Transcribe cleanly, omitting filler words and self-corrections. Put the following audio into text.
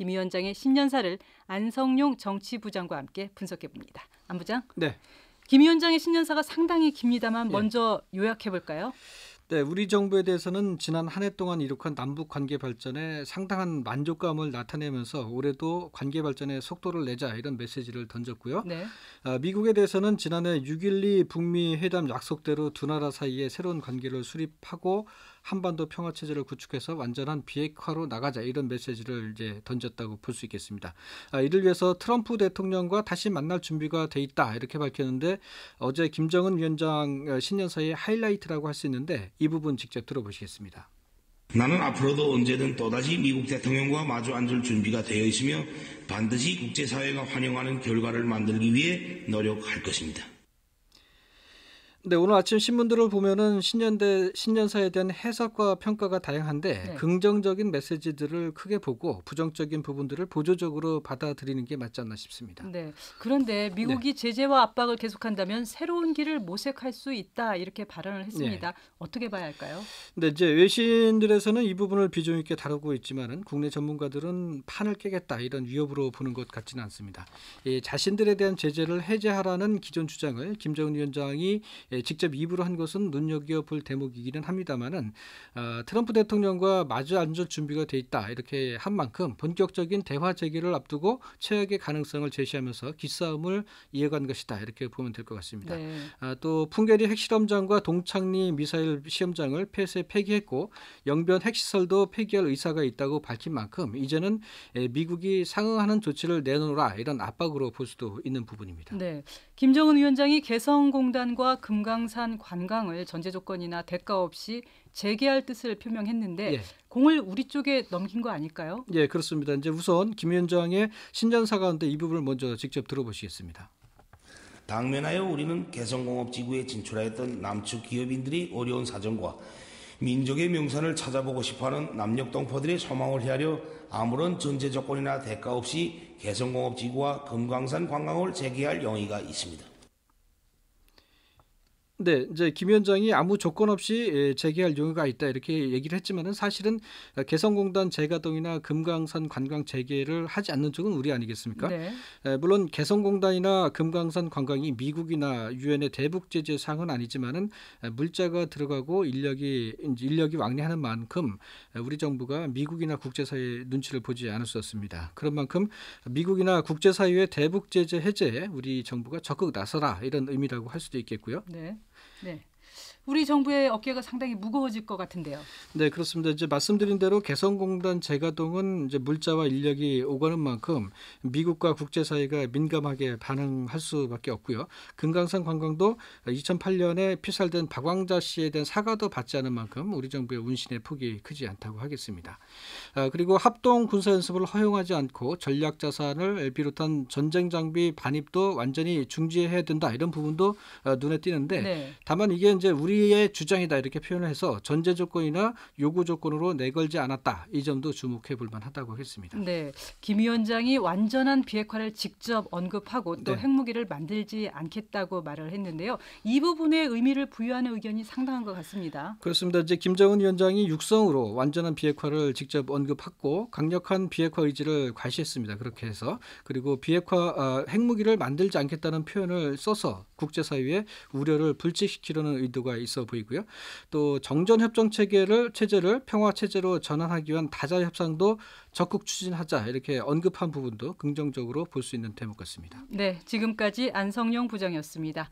김 위원장의 신년사를 안성용 정치부장과 함께 분석해봅니다. 안 부장? 네. 김 위원장의 신년사가 상당히 깁니다만 예. 먼저 요약해볼까요? 네, 우리 정부에 대해서는 지난 한 해 동안 이룩한 남북 관계 발전에 상당한 만족감을 나타내면서 올해도 관계 발전에 속도를 내자 이런 메시지를 던졌고요. 네. 미국에 대해서는 지난해 6.12 북미 회담 약속대로 두 나라 사이에 새로운 관계를 수립하고 한반도 평화 체제를 구축해서 완전한 비핵화로 나가자 이런 메시지를 이제 던졌다고 볼 수 있겠습니다. 이를 위해서 트럼프 대통령과 다시 만날 준비가 돼 있다 이렇게 밝혔는데 어제 김정은 위원장 신년사의 하이라이트라고 할 수 있는데 이 부분 직접 들어보시겠습니다. 나는 앞으로도 언제든 또다시 미국 대통령과 마주 앉을 준비가 되어 있으며 반드시 국제사회가 환영하는 결과를 만들기 위해 노력할 것입니다. 네, 오늘 아침 신문들을 보면은 신년사에 대한 해석과 평가가 다양한데 네. 긍정적인 메시지들을 크게 보고 부정적인 부분들을 보조적으로 받아들이는 게 맞지 않나 싶습니다. 네. 그런데 미국이 제재와 압박을 계속한다면 새로운 길을 모색할 수 있다 이렇게 발언을 했습니다. 어떻게 봐야 할까요? 네, 이제 외신들에서는 이 부분을 비중 있게 다루고 있지만은 국내 전문가들은 판을 깨겠다 이런 위협으로 보는 것 같지는 않습니다. 자신들에 대한 제재를 해제하라는 기존 주장을 김정은 위원장이 직접 입으로 한 것은 눈여겨볼 대목이기는 합니다만은 트럼프 대통령과 마주 앉을 준비가 돼 있다 이렇게 한 만큼 본격적인 대화 재개를 앞두고 최악의 가능성을 제시하면서 기싸움을 이어간 것이다 이렇게 보면 될 것 같습니다. 네. 또 풍계리 핵실험장과 동창리 미사일 시험장을 폐기했고 영변 핵시설도 폐기할 의사가 있다고 밝힌 만큼 이제는 미국이 상응하는 조치를 내놓으라 이런 압박으로 볼 수도 있는 부분입니다. 네. 김정은 위원장이 개성공단과 금강산 관광을 전제 조건이나 대가 없이 재개할 뜻을 표명했는데 예. 공을 우리 쪽에 넘긴 거 아닐까요? 예, 그렇습니다. 이제 우선 김 위원장의 신년사 가운데 이 부분을 먼저 직접 들어보시겠습니다. 당면하여 우리는 개성공업지구에 진출하였던 남측 기업인들이 어려운 사정과 민족의 명산을 찾아보고 싶어하는 남녘동포들의 소망을 헤아려 아무런 전제 조건이나 대가 없이 개성공업지구와 금강산 관광을 재개할 용의가 있습니다. 네, 이제 김 위원장이 아무 조건 없이 재개할 용의가 있다 이렇게 얘기를 했지만은 사실은 개성공단 재가동이나 금강산 관광 재개를 하지 않는 쪽은 우리 아니겠습니까? 네. 물론 개성공단이나 금강산 관광이 미국이나 유엔의 대북 제재 사항은 아니지만은 물자가 들어가고 인력이 왕래하는 만큼 우리 정부가 미국이나 국제사회의 눈치를 보지 않을 수 없습니다. 그런 만큼 미국이나 국제사회의 대북 제재 해제에 우리 정부가 적극 나서라 이런 의미라고 할 수도 있겠고요. 네. 네. 우리 정부의 어깨가 상당히 무거워질 것 같은데요. 네, 그렇습니다. 이제 말씀드린 대로 개성공단 재가동은 이제 물자와 인력이 오가는 만큼 미국과 국제사회가 민감하게 반응할 수밖에 없고요. 금강산 관광도 2008년에 피살된 박왕자 씨에 대한 사과도 받지 않은 만큼 우리 정부의 운신의 폭이 크지 않다고 하겠습니다. 그리고 합동 군사연습을 허용하지 않고 전략 자산을 비롯한 전쟁 장비 반입도 완전히 중지해야 된다 이런 부분도 눈에 띄는데 네. 다만 이게 이제 우리의 주장이다 이렇게 표현을 해서 전제 조건이나 요구 조건으로 내걸지 않았다. 이 점도 주목해 볼 만하다고 하겠습니다. 네. 김 위원장이 완전한 비핵화를 직접 언급하고 또 네. 핵무기를 만들지 않겠다고 말을 했는데요. 이 부분에 의미를 부여하는 의견이 상당한 것 같습니다. 그렇습니다. 이제 김정은 위원장이 육성으로 완전한 비핵화를 직접 언급했고 강력한 비핵화 의지를 과시했습니다. 그렇게 해서 그리고 핵무기를 만들지 않겠다는 표현을 써서 국제사회의 우려를 불식시키려는 의도가 있어 보이고요. 또 정전협정 체제를 평화 체제로 전환하기 위한 다자 협상도 적극 추진하자 이렇게 언급한 부분도 긍정적으로 볼 수 있는 대목 같습니다. 네, 지금까지 안성용 부장이었습니다.